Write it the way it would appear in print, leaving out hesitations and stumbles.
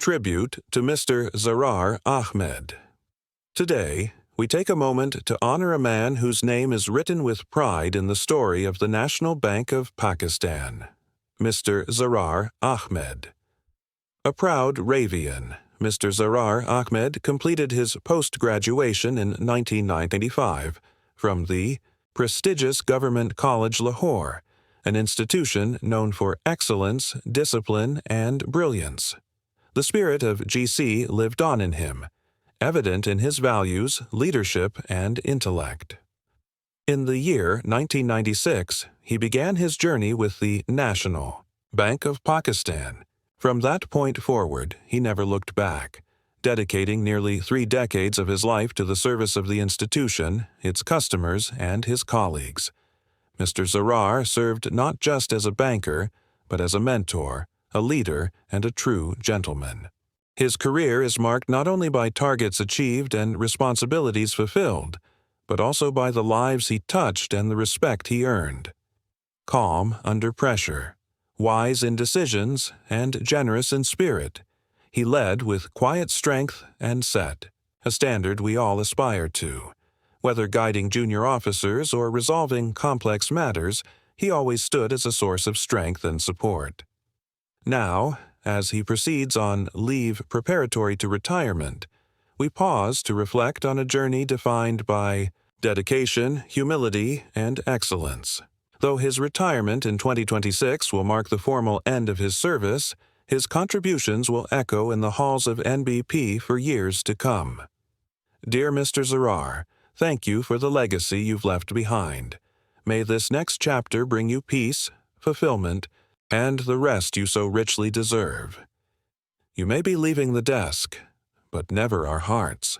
Tribute to Mr. ZARAR Ahmad. Today, we take a moment to honor a man whose name is written with pride in the story of the National Bank of Pakistan, Mr. ZARAR Ahmad. A proud Ravian, Mr. ZARAR Ahmad completed his post-graduation in 1995 from the prestigious Government College Lahore, an institution known for excellence, discipline, and brilliance. The spirit of GC lived on in him, evident in his values, leadership, and intellect. In the year 1996, he began his journey with the National Bank of Pakistan. From that point forward, he never looked back, dedicating nearly 3 decades of his life to the service of the institution, its customers, and his colleagues. Mr. ZARAR served not just as a banker, but as a mentor, a leader, and a true gentleman. His career is marked not only by targets achieved and responsibilities fulfilled, but also by the lives he touched and the respect he earned. Calm under pressure, wise in decisions, and generous in spirit, he led with quiet strength and set, a standard we all aspire to. Whether guiding junior officers or resolving complex matters, he always stood as a source of strength and support. Now, as he proceeds on leave preparatory to retirement, we pause to reflect on a journey defined by dedication, humility, and excellence. Though his retirement in 2026 will mark the formal end of his service, his contributions will echo in the halls of NBP for years to come. Dear Mr. ZARAR, thank you for the legacy you've left behind. May this next chapter bring you peace, fulfillment, and the rest you so richly deserve. You may be leaving the desk, but never our hearts.